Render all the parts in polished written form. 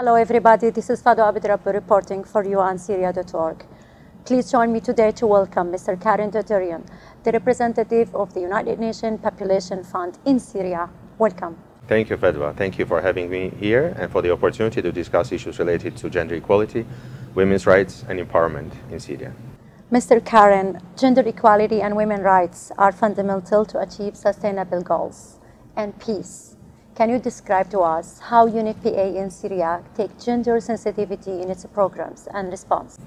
Hello everybody, this is Fado Abdrab reporting for you on Syria.org. Please join me today to welcome Mr. Karen Dodorian, the representative of the United Nations Population Fund in Syria. Welcome. Thank you, Fadwa. Thank you for having me here and for the opportunity to discuss issues related to gender equality, women's rights and empowerment in Syria. Mr. Karen, gender equality and women's rights are fundamental to achieve sustainable goals and peace. Can you describe to us how UNFPA in Syria take gender sensitivity in its programs and response?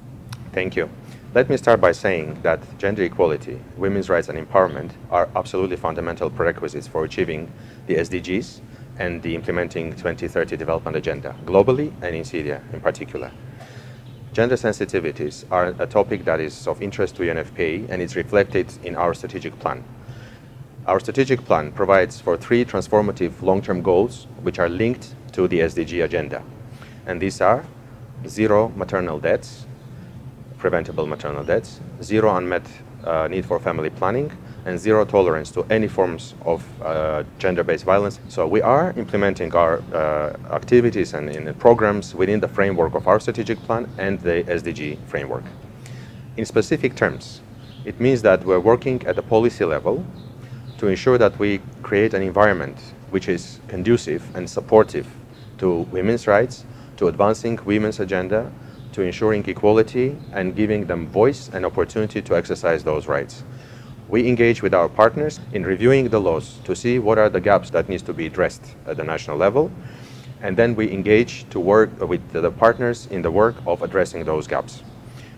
Thank you. Let me start by saying that gender equality, women's rights and empowerment are absolutely fundamental prerequisites for achieving the SDGs and the implementing 2030 development agenda, globally and in Syria in particular. Gender sensitivities are a topic that is of interest to UNFPA and is reflected in our strategic plan. Our strategic plan provides for 3 transformative long-term goals which are linked to the SDG agenda. And these are zero maternal deaths, preventable maternal deaths, zero unmet need for family planning, and zero tolerance to any forms of gender-based violence. So we are implementing our activities and programs within the framework of our strategic plan and the SDG framework. In specific terms, it means that we're working at the policy level to ensure that we create an environment which is conducive and supportive to women's rights, to advancing women's agenda, to ensuring equality and giving them voice and opportunity to exercise those rights. We engage with our partners in reviewing the laws to see what are the gaps that needs to be addressed at the national level, and then we engage to work with the partners in the work of addressing those gaps.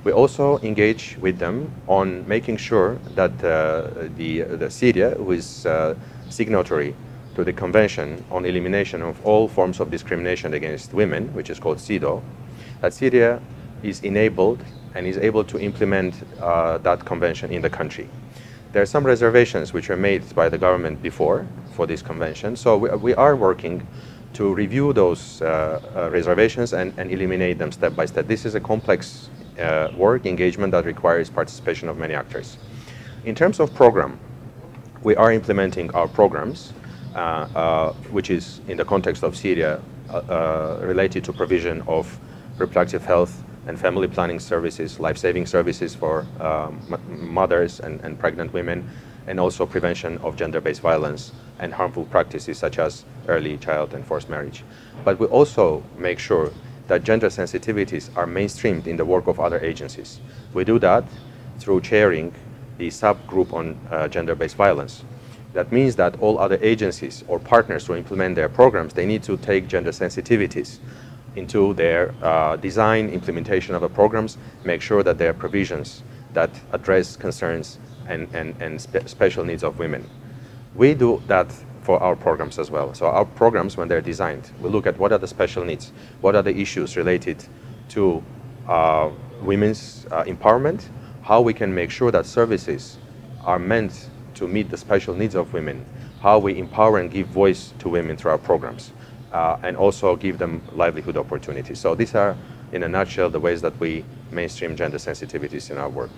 We also engage with them on making sure that the Syria, who is signatory to the Convention on Elimination of All Forms of Discrimination Against Women, which is called CEDAW, that Syria is enabled and is able to implement that convention in the country. There are some reservations which were made by the government before for this convention, so we are working to review those reservations and eliminate them step by step. This is a complex work engagement that requires participation of many actors. In terms of program, we are implementing our programs, which is in the context of Syria related to provision of reproductive health and family planning services, life-saving services for mothers and pregnant women, and also prevention of gender-based violence and harmful practices such as early child and forced marriage. But we also make sure that gender sensitivities are mainstreamed in the work of other agencies. We do that through chairing the subgroup on gender-based violence. That means that all other agencies or partners who implement their programs, they need to take gender sensitivities into their design, implementation of the programs, make sure that there are provisions that address concerns and special needs of women. We do that for our programs as well. So our programs, when they're designed, we look at what are the special needs, what are the issues related to women's empowerment, how we can make sure that services are meant to meet the special needs of women, how we empower and give voice to women through our programs, and also give them livelihood opportunities. So these are, in a nutshell, the ways that we mainstream gender sensitivities in our work.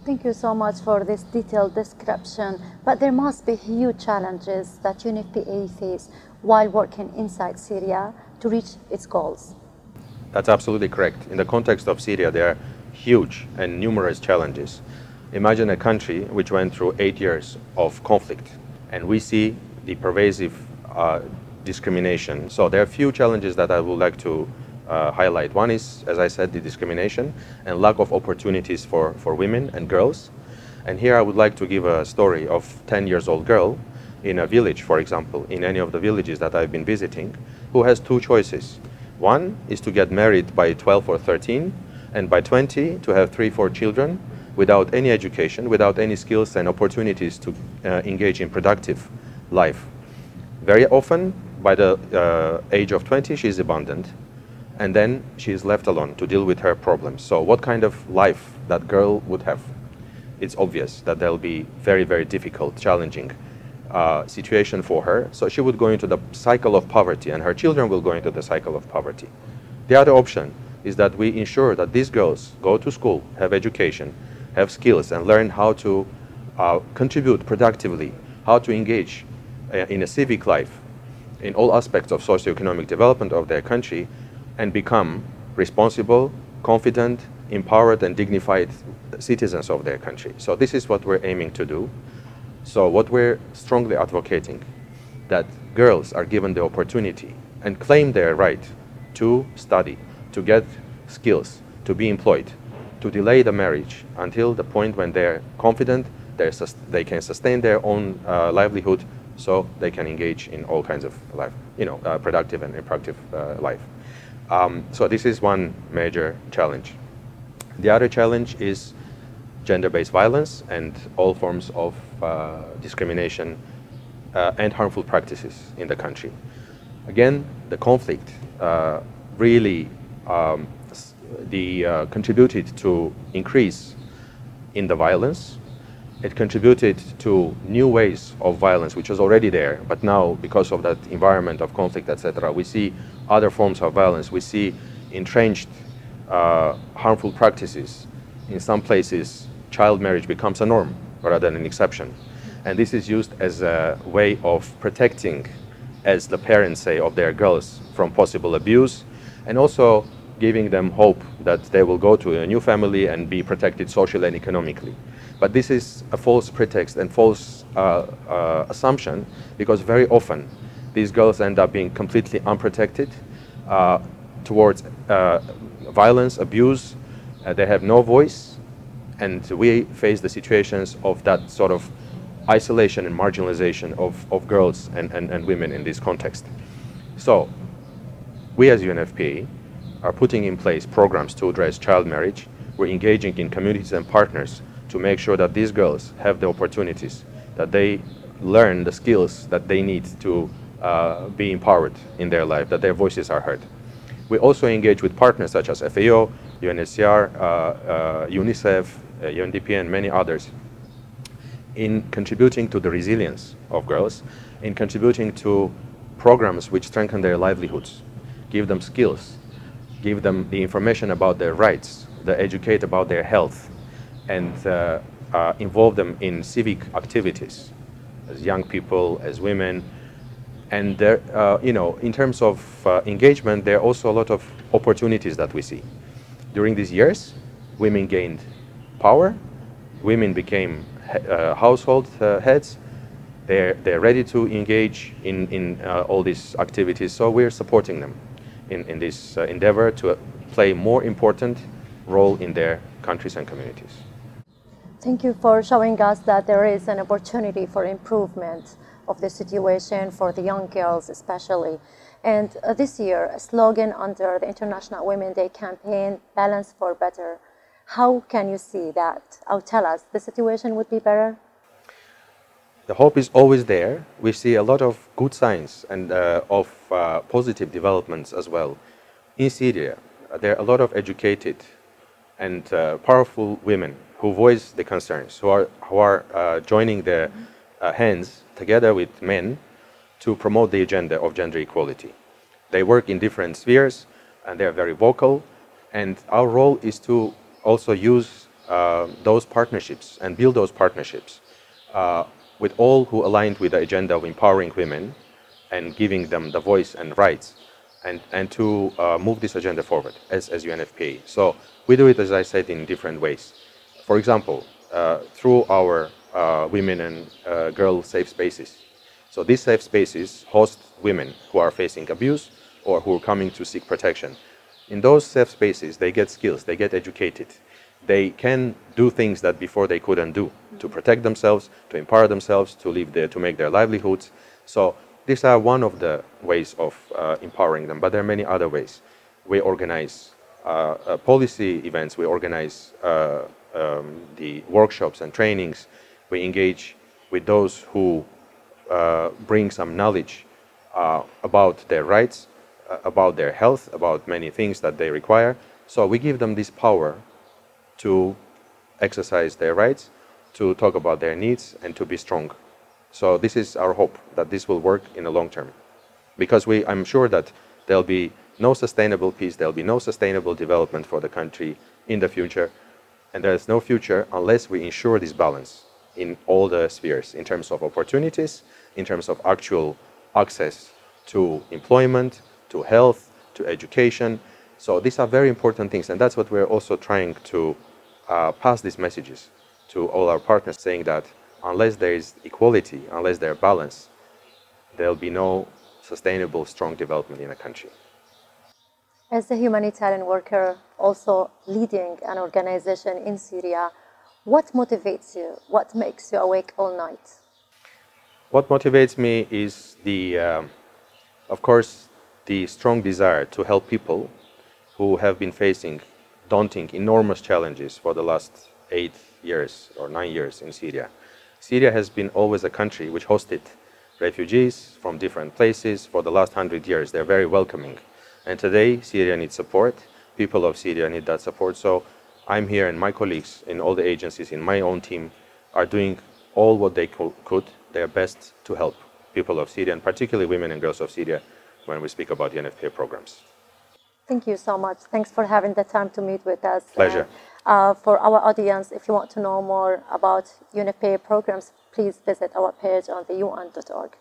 Thank you so much for this detailed description, but there must be huge challenges that UNFPA face while working inside Syria to reach its goals. That's absolutely correct. In the context of Syria, there are huge and numerous challenges. Imagine a country which went through 8 years of conflict, and we see the pervasive discrimination. So there are a few challenges that I would like to highlight. One is, as I said, the discrimination and lack of opportunities for women and girls. And here I would like to give a story of a 10-year-old girl in a village, for example, in any of the villages that I've been visiting, who has 2 choices. One is to get married by 12 or 13, and by 20 to have 3-4 children without any education, without any skills and opportunities to engage in productive life. Very often, by the age of 20, she is abandoned, and then she is left alone to deal with her problems. So what kind of life that girl would have? It's obvious that there'll be very, very difficult, challenging situation for her. So she would go into the cycle of poverty, and her children will go into the cycle of poverty. The other option is that we ensure that these girls go to school, have education, have skills, and learn how to contribute productively, how to engage in a civic life, in all aspects of socioeconomic development of their country and become responsible, confident, empowered, and dignified citizens of their country. So this is what we're aiming to do. So what we're strongly advocating, that girls are given the opportunity and claim their right to study, to get skills, to be employed, to delay the marriage until the point when they're confident, they can sustain their own livelihood, so they can engage in all kinds of life, productive and improductive life. So this is one major challenge. The other challenge is gender-based violence and all forms of discrimination and harmful practices in the country. Again, the conflict really contributed to increase in the violence. It contributed to new ways of violence, which was already there, but now, because of that environment of conflict, etc., we see other forms of violence. We see entrenched harmful practices. In some places, child marriage becomes a norm rather than an exception. And this is used as a way of protecting, as the parents say, of their girls from possible abuse, and also giving them hope that they will go to a new family and be protected socially and economically. But this is a false pretext and false assumption, because very often these girls end up being completely unprotected towards violence, abuse. They have no voice, and we face the situations of that sort of isolation and marginalization of girls and women in this context. So we as UNFPA are putting in place programs to address child marriage. We're engaging in communities and partners to make sure that these girls have the opportunities, that they learn the skills that they need to be empowered in their life, that their voices are heard. We also engage with partners such as FAO, UNHCR, UNICEF, UNDP, and many others in contributing to the resilience of girls, in contributing to programs which strengthen their livelihoods, give them skills, give them the information about their rights, educate about their health, and involve them in civic activities as young people, as women. And there, in terms of engagement, there are also a lot of opportunities that we see. During these years, women gained power, women became household heads. They're ready to engage in all these activities, so we're supporting them in this endeavor to play a more important role in their countries and communities. Thank you for showing us that there is an opportunity for improvement of the situation for the young girls especially. And this year, a slogan under the International Women's Day campaign, Balance for Better. How can you see that? Tell us, the situation would be better? The hope is always there. We see a lot of good signs and of positive developments as well. In Syria, there are a lot of educated and powerful women who voice the concerns, who are joining their hands together with men to promote the agenda of gender equality. They work in different spheres and they are very vocal, and our role is to also use those partnerships and build those partnerships with all who aligned with the agenda of empowering women and giving them the voice and rights, and to move this agenda forward as UNFPA. So we do it, as I said, in different ways. For example, through our women and girl safe spaces. So these safe spaces host women who are facing abuse or who are coming to seek protection. In those safe spaces, they get skills, they get educated. They can do things that before they couldn't do, to protect themselves, to empower themselves, to make their livelihoods. So these are one of the ways of empowering them, but there are many other ways. We organize policy events, we organize the workshops and trainings. We engage with those who bring some knowledge about their rights, about their health, about many things that they require. So we give them this power to exercise their rights, to talk about their needs, and to be strong. So this is our hope, that this will work in the long term. Because I'm sure that there'll be no sustainable peace, there'll be no sustainable development for the country in the future. And there's no future unless we ensure this balance in all the spheres, in terms of opportunities, in terms of actual access to employment, to health, to education. So these are very important things, and that's what we're also trying to pass these messages to all our partners, saying that unless there is equality, unless there is balance, there'll be no sustainable, strong development in a country. As a humanitarian worker, also leading an organization in Syria, what motivates you? What makes you awake all night? What motivates me is of course, the strong desire to help people who have been facing daunting, enormous challenges for the last 8 years or 9 years in Syria. Syria has been always a country which hosted refugees from different places for the last 100 years. They're very welcoming. And today, Syria needs support. People of Syria need that support. So I'm here, and my colleagues in all the agencies in my own team are doing all what they could, their best to help people of Syria, and particularly women and girls of Syria, when we speak about UNFPA programs. Thank you so much. Thanks for having the time to meet with us. Pleasure. And, for our audience, if you want to know more about UNFPA programs, please visit our page on the UN.org.